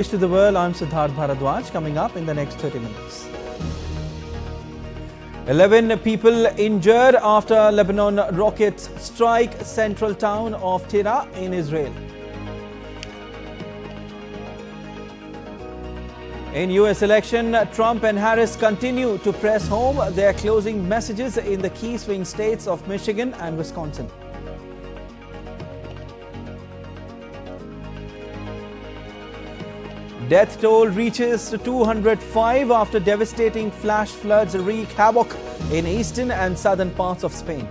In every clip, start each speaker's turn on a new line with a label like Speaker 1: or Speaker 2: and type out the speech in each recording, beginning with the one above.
Speaker 1: To the world, I'm Prasar Bharati. Coming up in the next 30 minutes. 11 people injured after Lebanon rockets strike central town of Tyre in Israel. In US election, Trump and Harris continue to press home their closing messages in the key swing states of Michigan and Wisconsin. Death toll reaches 205 after devastating flash floods wreak havoc in eastern and southern parts of Spain.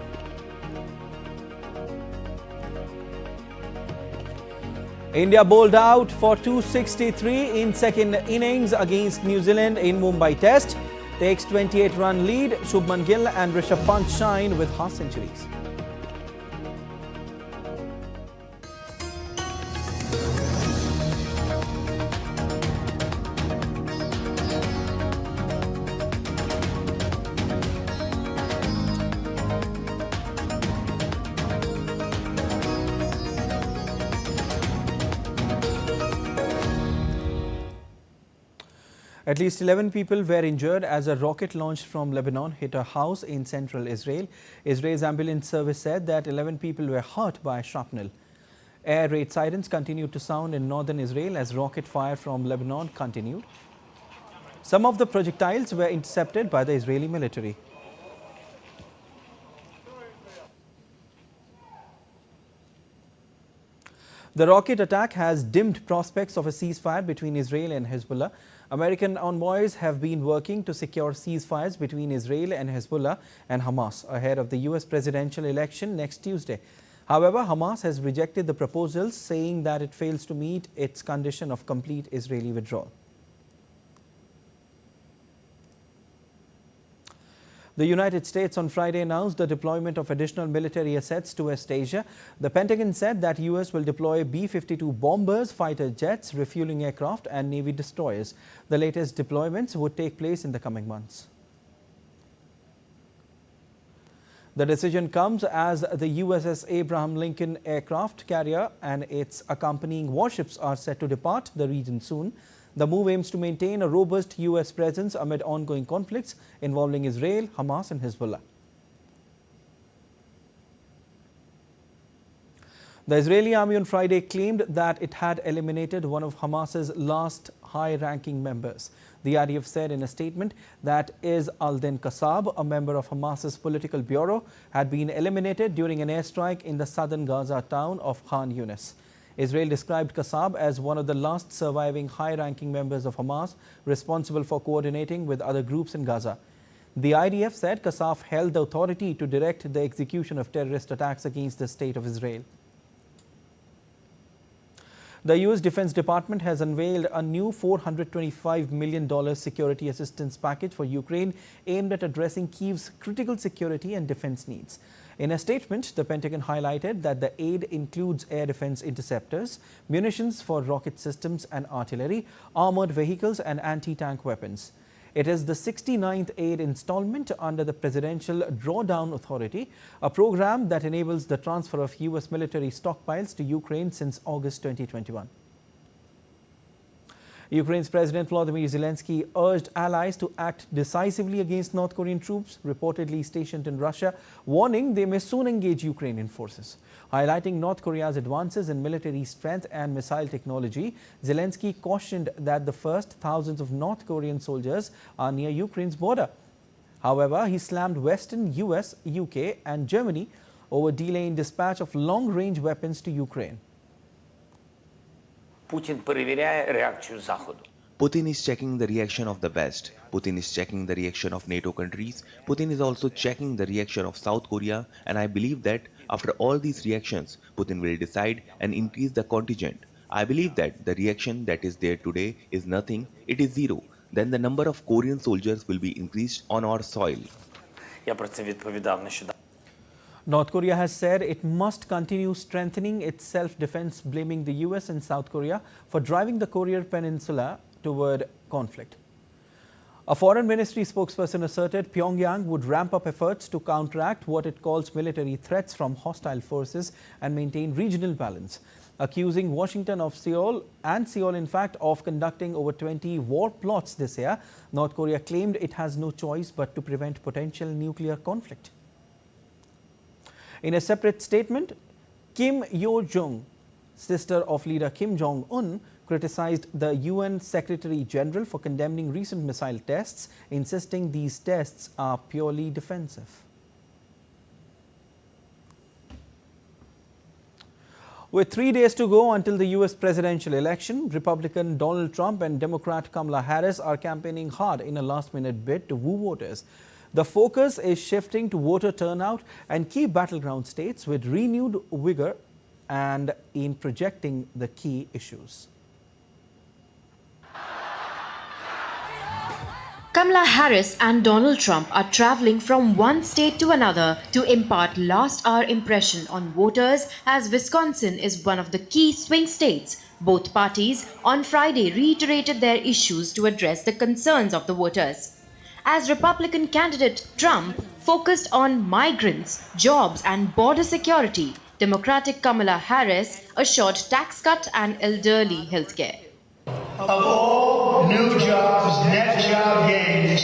Speaker 1: India bowled out for 263 in second innings against New Zealand in Mumbai Test. Takes 28-run lead. Shubman Gill and Pant shine with half centuries. At least 11 people were injured as a rocket launched from Lebanon hit a house in central Israel. Israel's ambulance service said that 11 people were hurt by shrapnel. Air raid sirens continued to sound in northern Israel as rocket fire from Lebanon continued. Some of the projectiles were intercepted by the Israeli military. The rocket attack has dimmed prospects of a ceasefire between Israel and Hezbollah. American envoys have been working to secure ceasefires between Israel and Hezbollah and Hamas ahead of the US presidential election next Tuesday. However, Hamas has rejected the proposals, saying that it fails to meet its condition of complete Israeli withdrawal. The United States on Friday announced the deployment of additional military assets to West Asia. The Pentagon said that US will deploy B-52 bombers, fighter jets, refueling aircraft and Navy destroyers. The latest deployments would take place in the coming months. The decision comes as the USS Abraham Lincoln aircraft carrier and its accompanying warships are set to depart the region soon. The move aims to maintain a robust US presence amid ongoing conflicts involving Israel, Hamas and Hezbollah. The Israeli army on Friday claimed that it had eliminated one of Hamas's last high-ranking members. The IDF said in a statement that al-Din Qassab, a member of Hamas's political bureau, had been eliminated during an airstrike in the southern Gaza town of Khan Yunis. Israel described Qassab as one of the last surviving high-ranking members of Hamas, responsible for coordinating with other groups in Gaza. The IDF said Qassab held the authority to direct the execution of terrorist attacks against the state of Israel. The US Defense Department has unveiled a new $425 million security assistance package for Ukraine aimed at addressing Kyiv's critical security and defense needs. In a statement, the Pentagon highlighted that the aid includes air defense interceptors, munitions for rocket systems and artillery, armored vehicles and anti-tank weapons. It is the 69th aid installment under the Presidential Drawdown Authority, a program that enables the transfer of US military stockpiles to Ukraine since August 2021. Ukraine's President Volodymyr Zelensky urged allies to act decisively against North Korean troops reportedly stationed in Russia, warning they may soon engage Ukrainian forces. Highlighting North Korea's advances in military strength and missile technology, Zelensky cautioned that the first thousands of North Korean soldiers are near Ukraine's border. However, he slammed Western US, UK and Germany over delay in dispatch of long-range weapons to Ukraine.
Speaker 2: Putin перевіряє реакцію Заходу.
Speaker 3: Putin is checking the reaction of the West. Putin is checking the reaction of NATO countries. Putin is also checking the reaction of South Korea. And I believe that after all these reactions, Putin will decide and increase the contingent. I believe that the reaction that is there today is nothing. It is zero. Then the number of Korean soldiers will be increased on our soil.
Speaker 2: Я про це відповідав нещодавно.
Speaker 1: North Korea has said it must continue strengthening its self-defense, blaming the US and South Korea for driving the Korean Peninsula toward conflict. A foreign ministry spokesperson asserted Pyongyang would ramp up efforts to counteract what it calls military threats from hostile forces and maintain regional balance, accusing Washington of Seoul in fact, of conducting over 20 war plots this year. North Korea claimed it has no choice but to prevent potential nuclear conflict. In a separate statement, Kim Yo-jong, sister of leader Kim Jong-un, criticized the UN Secretary General for condemning recent missile tests, insisting these tests are purely defensive. With 3 days to go until the US presidential election, Republican Donald Trump and Democrat Kamala Harris are campaigning hard in a last-minute bid to woo voters. The focus is shifting to voter turnout and key battleground states with renewed vigor and in projecting the key issues.
Speaker 4: Kamala Harris and Donald Trump are traveling from one state to another to impart last-hour impression on voters, as Wisconsin is one of the key swing states. Both parties on Friday reiterated their issues to address the concerns of the voters. As Republican candidate Trump focused on migrants, jobs and border security, Democratic Kamala Harris assured tax cut and elderly health care.
Speaker 5: Of all new jobs, net job gains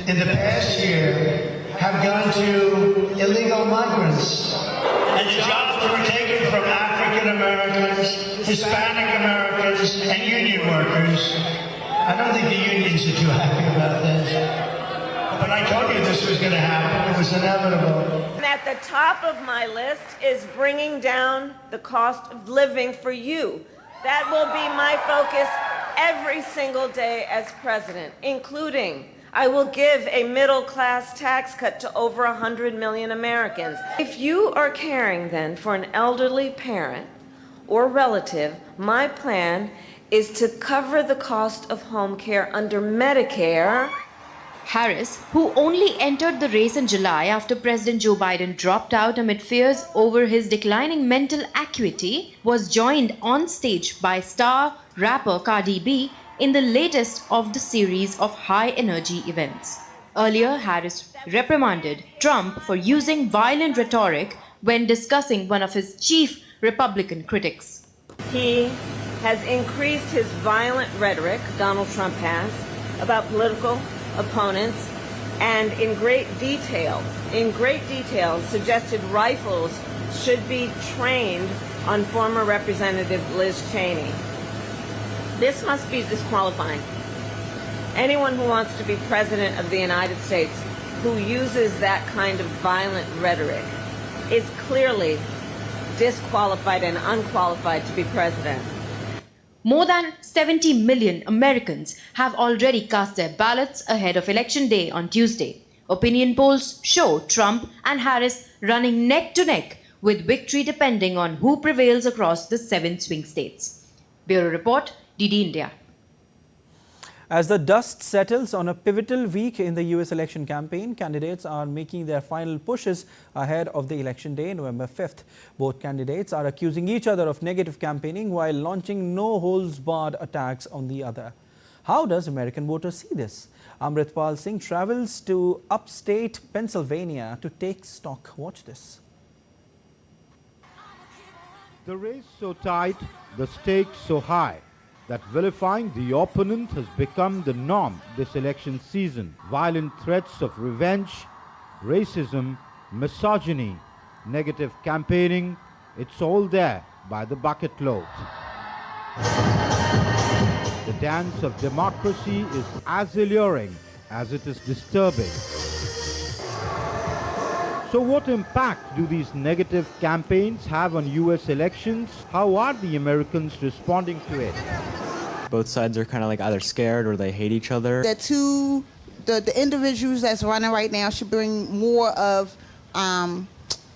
Speaker 5: in the past year have gone to illegal migrants. And the jobs were taken from African Americans, Hispanic Americans, and union workers. I don't think the unions are too happy about this. But I told you this was going to happen. It was inevitable.
Speaker 6: And at the top of my list is bringing down the cost of living for you. That will be my focus every single day as president, including I will give a middle-class tax cut to over 100 million Americans. If you are caring then for an elderly parent or relative, my plan is to cover the cost of home care under Medicare.
Speaker 4: Harris, who only entered the race in July after President Joe Biden dropped out amid fears over his declining mental acuity, was joined on stage by star rapper Cardi B in the latest of the series of high-energy events. Earlier, Harris reprimanded Trump for using violent rhetoric when discussing one of his chief Republican critics.
Speaker 6: He has increased his violent rhetoric, Donald Trump has, about political opponents, and in great detail suggested rifles should be trained on former Representative Liz Cheney. This must be disqualifying. Anyone who wants to be president of the United States who uses that kind of violent rhetoric is clearly disqualified and unqualified to be president.
Speaker 4: More than 70 million Americans have already cast their ballots ahead of Election Day on Tuesday. Opinion polls show Trump and Harris running neck to neck, with victory depending on who prevails across the 7 swing states. Bureau Report, DD India.
Speaker 1: As the dust settles on a pivotal week in the US election campaign, candidates are making their final pushes ahead of the election day, November 5th. Both candidates are accusing each other of negative campaigning while launching no-holds-barred attacks on the other. How does American voters see this? Amritpal Singh travels to upstate Pennsylvania to take stock. Watch this.
Speaker 7: The race so tight, the stakes so high, that vilifying the opponent has become the norm this election season. Violent threats of revenge, racism, misogyny, negative campaigning, it's all there by the bucket load. The dance of democracy is as alluring as it is disturbing. So what impact do these negative campaigns have on US elections? How are the Americans responding to it?
Speaker 8: Both sides are kind of like either scared or they hate each other.
Speaker 9: The individuals that's running right now should bring more of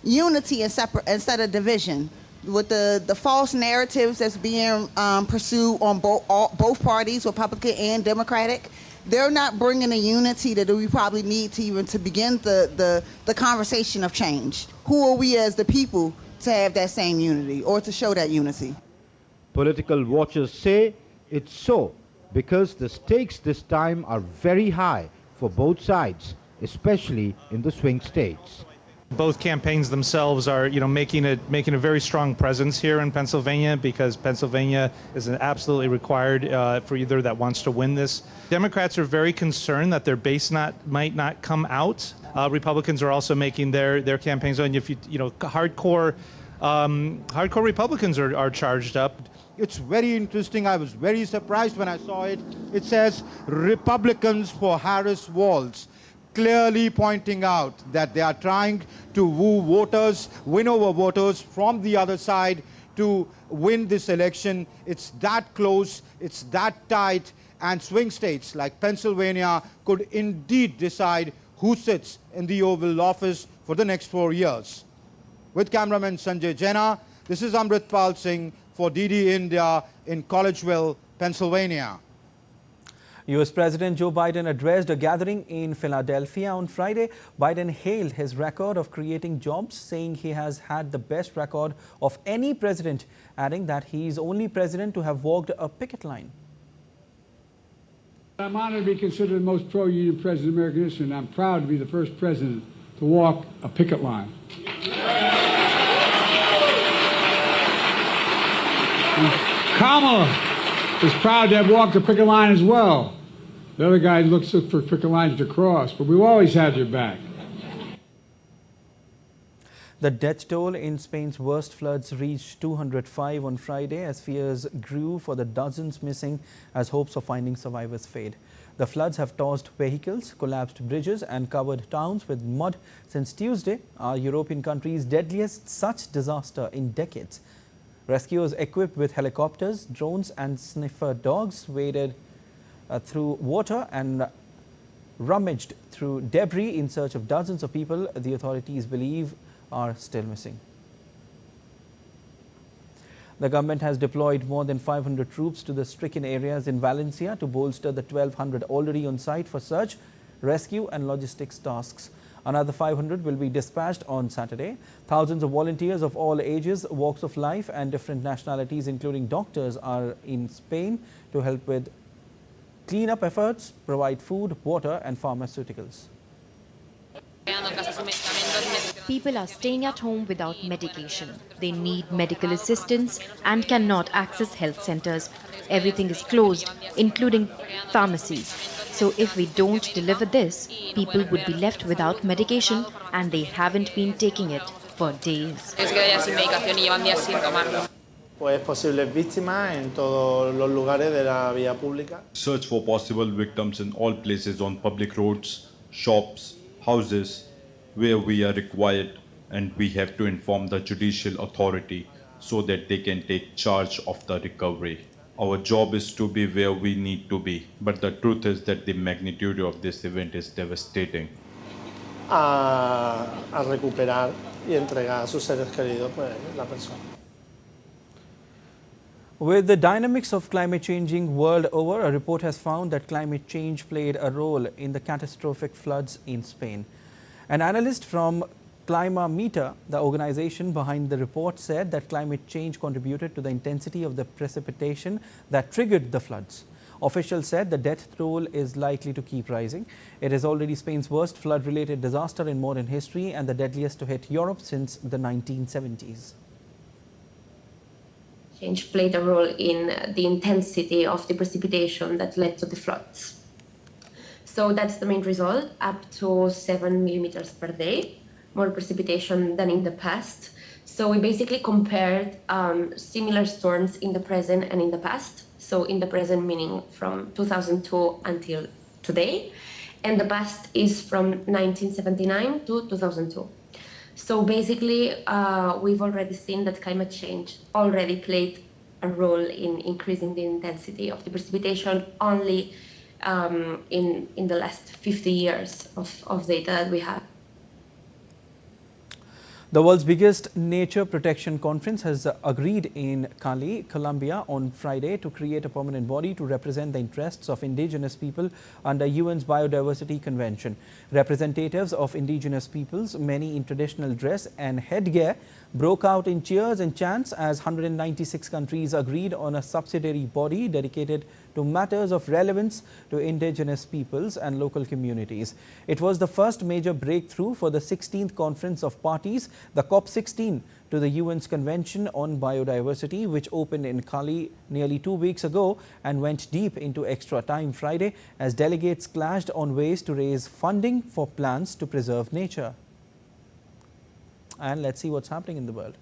Speaker 9: unity instead of division. With the false narratives that's being pursued on both parties, Republican and Democratic, they're not bringing the unity that we probably need to even to begin the conversation of change. Who are we as the people to have that same unity or to show that unity?
Speaker 7: Political watchers say it's so because the stakes this time are very high for both sides, especially in the swing states.
Speaker 10: Both campaigns themselves are, making a very strong presence here in Pennsylvania, because Pennsylvania is absolutely required for either that wants to win this. Democrats are very concerned that their base might not come out. Republicans are also making their campaigns on. If hardcore Republicans are charged up.
Speaker 7: It's very interesting. I was very surprised when I saw it. It says Republicans for Harris Walz, clearly pointing out that they are trying to woo voters, win over voters from the other side to win this election. It's that close, it's that tight, and swing states like Pennsylvania could indeed decide who sits in the Oval Office for the next 4 years. With cameraman Sanjay Jena, this is Amritpal Singh for DD India in Collegeville, Pennsylvania.
Speaker 1: U.S. President Joe Biden addressed a gathering in Philadelphia on Friday. Biden hailed his record of creating jobs, saying he has had the best record of any president, adding that he is only president to have walked a picket line.
Speaker 11: I'm honored to be considered the most pro-union president in American history, and I'm proud to be the first president to walk a picket line. Kamala is proud to have walked the picket line as well. The other guy looks for picket lines to cross, but we've always had your back.
Speaker 1: The death toll in Spain's worst floods reached 205 on Friday as fears grew for the dozens missing as hopes of finding survivors fade. The floods have tossed vehicles, collapsed bridges and covered towns with mud since Tuesday, our European country's deadliest such disaster in decades. Rescuers equipped with helicopters, drones and sniffer dogs waded through water and rummaged through debris in search of dozens of people the authorities believe are still missing. The government has deployed more than 500 troops to the stricken areas in Valencia to bolster the 1,200 already on site for search, rescue and logistics tasks. Another 500 will be dispatched on Saturday. Thousands of volunteers of all ages, walks of life and different nationalities, including doctors, are in Spain to help with cleanup efforts, provide food, water and pharmaceuticals.
Speaker 4: People are staying at home without medication. They need medical assistance and cannot access health centers. Everything is closed, including pharmacies. So if we don't deliver this, people would be left without medication and they haven't been taking it for days.
Speaker 12: Search for possible victims in all places on public roads, shops, houses, where we are required, and we have to inform the judicial authority so that they can take charge of the recovery. Our job is to be where we need to be, but the truth is that the magnitude of this event is devastating.
Speaker 13: A recuperar y entregar a sus seres queridos, pues, la persona.
Speaker 1: With the dynamics of climate changing world over, a report has found that climate change played a role in the catastrophic floods in Spain. An analyst from Climameter, the organization behind the report, said that climate change contributed to the intensity of the precipitation that triggered the floods. Officials said the death toll is likely to keep rising. It is already Spain's worst flood-related disaster in modern history and the deadliest to hit Europe since the 1970s.
Speaker 14: Change played a role in the intensity of the precipitation that led to the floods. So that's the main result, up to 7 millimeters per day, more precipitation than in the past. So we basically compared similar storms in the present and in the past. So in the present meaning from 2002 until today, and the past is from 1979 to 2002. So basically, we've already seen that climate change already played a role in increasing the intensity of the precipitation only in the last 50 years of data that we have.
Speaker 1: The world's biggest nature protection conference has agreed in Cali, Colombia on Friday to create a permanent body to represent the interests of indigenous people under UN's Biodiversity Convention. Representatives of indigenous peoples, many in traditional dress and headgear, broke out in cheers and chants as 196 countries agreed on a subsidiary body dedicated to matters of relevance to indigenous peoples and local communities. It was the first major breakthrough for the 16th Conference of Parties, the COP16, to the UN's Convention on Biodiversity, which opened in Cali nearly 2 weeks ago and went deep into extra time Friday as delegates clashed on ways to raise funding for plans to preserve nature. And let's see what's happening in the world.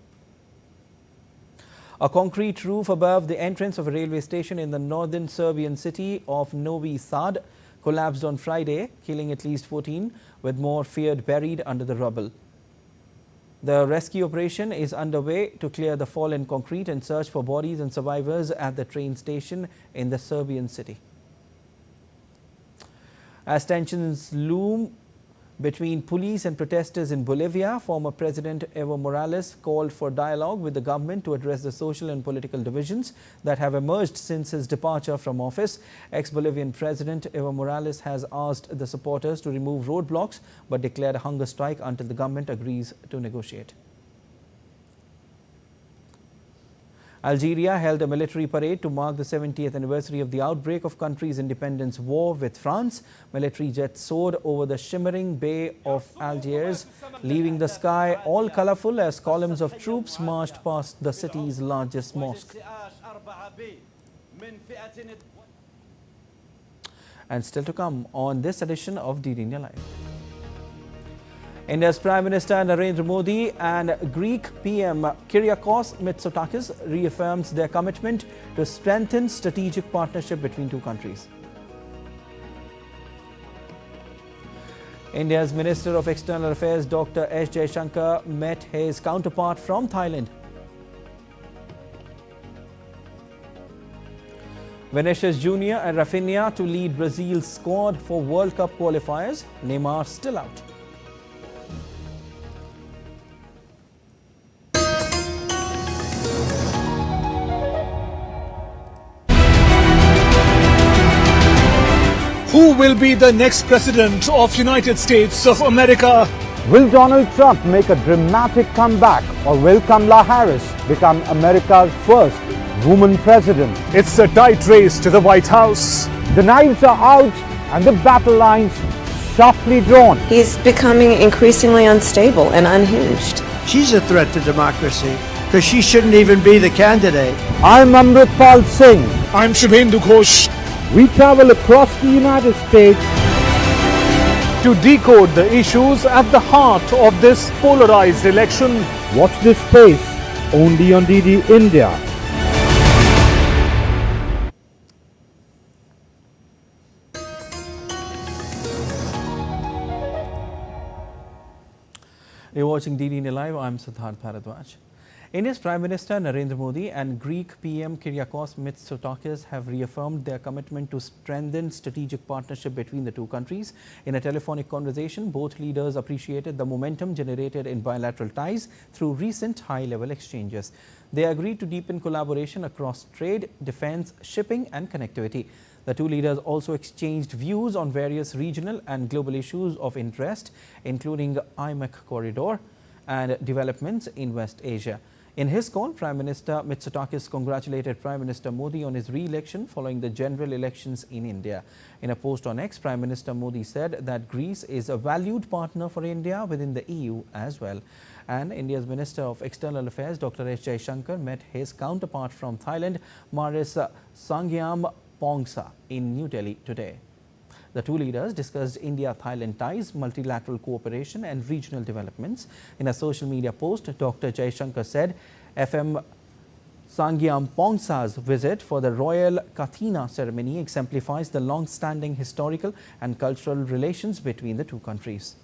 Speaker 1: A concrete roof above the entrance of a railway station in the northern Serbian city of Novi Sad collapsed on Friday, killing at least 14, with more feared buried under the rubble. The rescue operation is underway to clear the fallen concrete and search for bodies and survivors at the train station in the Serbian city. As tensions loom between police and protesters in Bolivia, former President Evo Morales called for dialogue with the government to address the social and political divisions that have emerged since his departure from office. Ex-Bolivian President Evo Morales has asked the supporters to remove roadblocks but declared a hunger strike until the government agrees to negotiate. Algeria held a military parade to mark the 70th anniversary of the outbreak of country's independence war with France. Military jets soared over the shimmering Bay of Algiers, leaving the sky all colorful as columns of troops marched past the city's largest mosque. And still to come on this edition of DD India Live. India's Prime Minister Narendra Modi and Greek PM Kyriakos Mitsotakis reaffirmed their commitment to strengthen strategic partnership between two countries. India's Minister of External Affairs Dr. S. Jaishankar met his counterpart from Thailand. Vinicius Jr. and Rafinha to lead Brazil's squad for World Cup qualifiers. Neymar still out.
Speaker 15: Who will be the next president of United States of America?
Speaker 7: Will Donald Trump make a dramatic comeback, or will Kamala Harris become America's first woman president?
Speaker 15: It's a tight race to the White House.
Speaker 7: The knives are out and the battle lines sharply drawn.
Speaker 16: He's becoming increasingly unstable and unhinged.
Speaker 17: She's a threat to democracy because she shouldn't even be the candidate.
Speaker 7: I'm Amritpal Singh.
Speaker 15: I'm Shubhendu Ghosh.
Speaker 7: We travel across the United States
Speaker 15: to decode the issues at the heart of this polarized election.
Speaker 7: Watch this space only on DD India.
Speaker 1: You're watching DD India Live. I'm Siddharth Bharadwaj. India's Prime Minister Narendra Modi and Greek PM Kyriakos Mitsotakis have reaffirmed their commitment to strengthen strategic partnership between the two countries. In a telephonic conversation, both leaders appreciated the momentum generated in bilateral ties through recent high-level exchanges. They agreed to deepen collaboration across trade, defense, shipping and connectivity. The two leaders also exchanged views on various regional and global issues of interest, including IMEC corridor and developments in West Asia. In his call, Prime Minister Mitsotakis congratulated Prime Minister Modi on his re-election following the general elections in India. In a post on X, Prime Minister Modi said that Greece is a valued partner for India within the EU as well. And India's Minister of External Affairs, Dr. S. Jaishankar, met his counterpart from Thailand, Maris Sangiam Pongsa, in New Delhi today. The two leaders discussed India-Thailand ties, multilateral cooperation and regional developments. In a social media post, Dr. Jaishankar said FM Sangiam Pongsa's visit for the Royal Kathina ceremony exemplifies the long-standing historical and cultural relations between the two countries.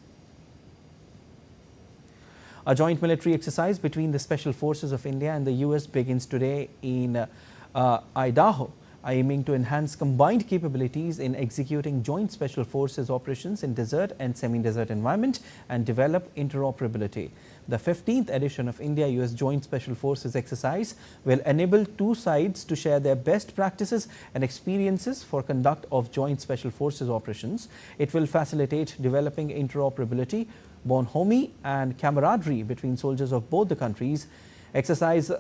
Speaker 1: A joint military exercise between the Special Forces of India and the US begins today in Idaho, aiming to enhance combined capabilities in executing joint special forces operations in desert and semi-desert environment and develop interoperability. The 15th edition of India-US Joint Special Forces exercise will enable two sides to share their best practices and experiences for conduct of joint special forces operations. It will facilitate developing interoperability, bonhomie and camaraderie between soldiers of both the countries. Exercise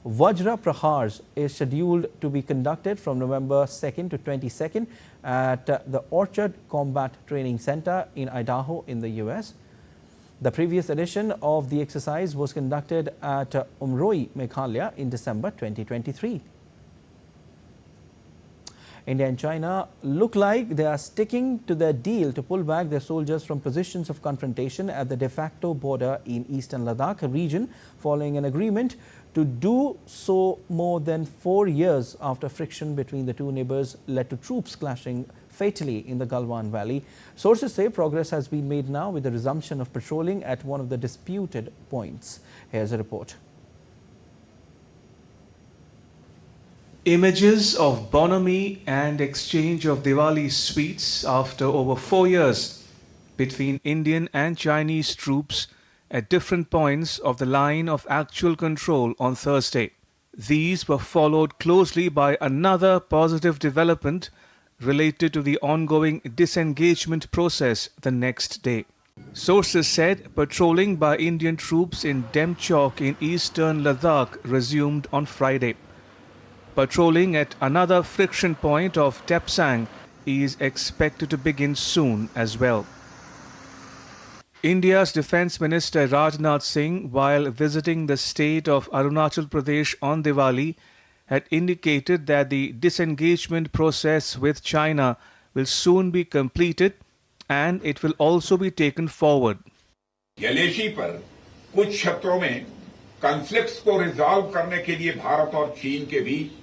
Speaker 1: Vajra Prahars is scheduled to be conducted from November 2nd to 22nd at the Orchard Combat Training Center in Idaho in the US. The previous edition of the exercise was conducted at Umroi, Meghalaya in December 2023. India and China look like they are sticking to their deal to pull back their soldiers from positions of confrontation at the de facto border in eastern Ladakh region, following an agreement to do so more than 4 years after friction between the two neighbors led to troops clashing fatally in the Galwan Valley. Sources say progress has been made now with the resumption of patrolling at one of the disputed points. Here's a report.
Speaker 18: Images of bonhomie and exchange of Diwali sweets after over 4 years between Indian and Chinese troops at different points of the line of actual control on Thursday. These were followed closely by another positive development related to the ongoing disengagement process the next day. Sources said patrolling by Indian troops in Demchok in eastern Ladakh resumed on Friday. Patrolling at another friction point of Tepsang is expected to begin soon as well. India's Defence Minister Rajnath Singh, while visiting the state of Arunachal Pradesh on Diwali, had indicated that the disengagement process with China will soon be completed and it will also be taken forward.
Speaker 19: गलेशी पर कुछ क्षेत्रों में conflicts को resolve करने के लिए भारत और चीन के बीच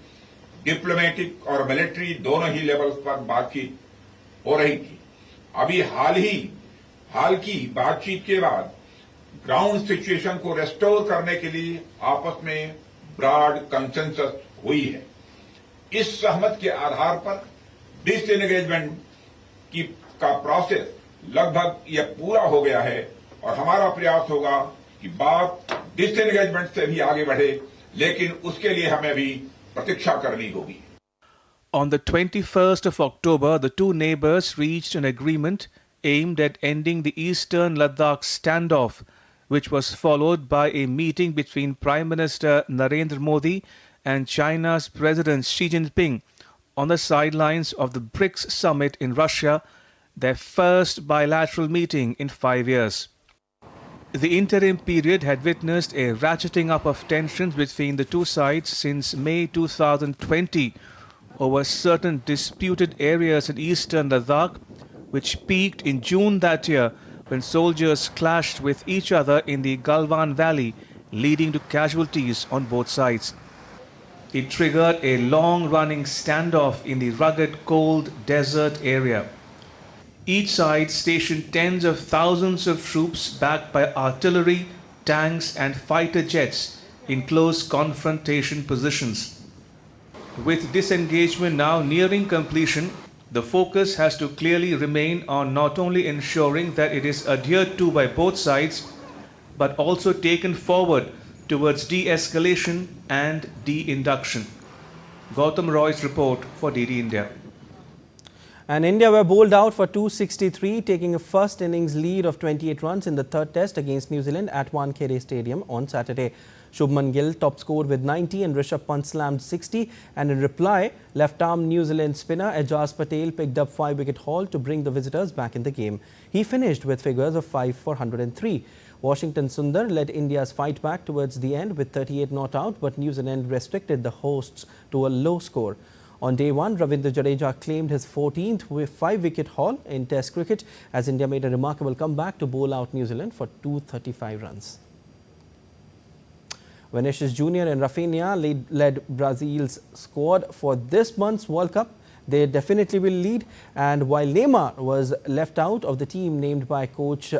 Speaker 19: डिप्लोमेटिक और मिलिट्री दोनों ही लेवल्स पर बातचीत हो रही थी। अभी हाल की बातचीत के बाद ग्राउंड सिचुएशन को रेस्टोर करने के लिए आपस में ब्रॉड कंसेंसस हुई है। इस सहमत के आधार पर डिसएंगेजमेंट का प्रोसेस लगभग यह पूरा हो गया है और हमारा प्रयास होगा कि बात डिसएंगेजमेंट से भी आगे बढ़े, लेकिन उसके लिए हमें भी प्रतीक्षा करनी होगी।
Speaker 18: On the 21st of October, the two neighbors reached an agreement aimed at ending the eastern Ladakh standoff, which was followed by a meeting between Prime Minister Narendra Modi and China's President Xi Jinping on the sidelines of the BRICS summit in Russia, their first bilateral meeting in 5 years. The interim period had witnessed a ratcheting up of tensions between the two sides since May 2020 over certain disputed areas in eastern Ladakh, which peaked in June that year when soldiers clashed with each other in the Galwan Valley, leading to casualties on both sides. It triggered a long-running standoff in the rugged, cold desert area. Each side stationed tens of thousands of troops backed by artillery, tanks and fighter jets in close confrontation positions. With disengagement now nearing completion, the focus has to clearly remain on not only ensuring that it is adhered to by both sides, but also taken forward towards de-escalation and de-induction. Gautam Roy's report for DD India.
Speaker 1: And India were bowled out for 263, taking a first innings lead of 28 runs in the third test against New Zealand at Wankhede Stadium on Saturday. Shubman Gill top scored with 90 and Rishabh Pant slammed 60, and in reply, left-arm New Zealand spinner Ajaz Patel picked up 5-wicket haul to bring the visitors back in the game. He finished with figures of 5 for 103. Washington Sundar led India's fight back towards the end with 38 not out, but New Zealand restricted the hosts to a low score. On day one, Ravindra Jadeja claimed his 14th with 5-wicket haul in Test cricket as India made a remarkable comeback to bowl out New Zealand for 235 runs. Vinicius Jr. and Rafinha led Brazil's squad for this month's World Cup. They definitely will lead, and while Neymar was left out of the team named by coach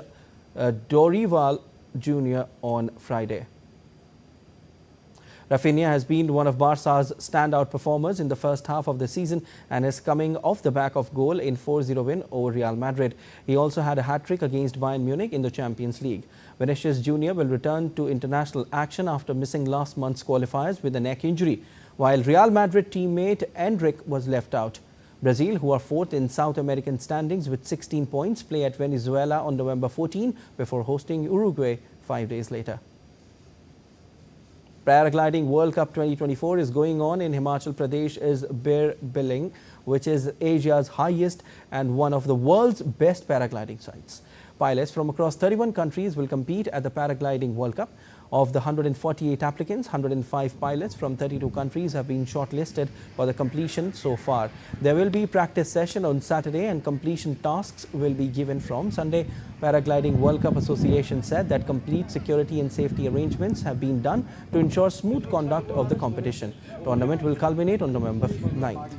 Speaker 1: Dorival Jr. on Friday. Rafinha has been one of Barca's standout performers in the first half of the season and is coming off the back of goal in 4-0 win over Real Madrid. He also had a hat-trick against Bayern Munich in the Champions League. Vinicius Jr. will return to international action after missing last month's qualifiers with a neck injury, while Real Madrid teammate Endrick was left out. Brazil, who are fourth in South American standings with 16 points, play at Venezuela on November 14 before hosting Uruguay 5 days later. Paragliding World Cup 2024 is going on in Himachal Pradesh's Bir Biling, which is Asia's highest and one of the world's best paragliding sites. Pilots from across 31 countries will compete at the Paragliding World Cup. Of the 148 applicants, 105 pilots from 32 countries have been shortlisted for the completion so far. There will be practice session on Saturday and completion tasks will be given from Sunday. Paragliding World Cup Association said that complete security and safety arrangements have been done to ensure smooth conduct of the competition. Tournament will culminate on November 9th.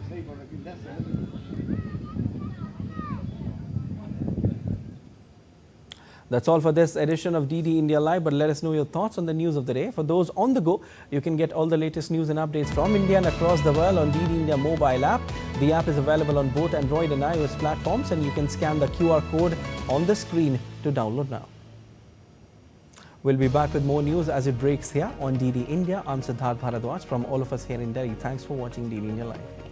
Speaker 1: That's all for this edition of DD India Live, but let us know your thoughts on the news of the day. For those on the go, you can get all the latest news and updates from India and across the world on DD India mobile app. The app is available on both Android and iOS platforms, and you can scan the QR code on the screen to download now. We'll be back with more news as it breaks here on DD India. I'm Siddharth Bharadwaj from all of us here in Delhi. Thanks for watching DD India Live.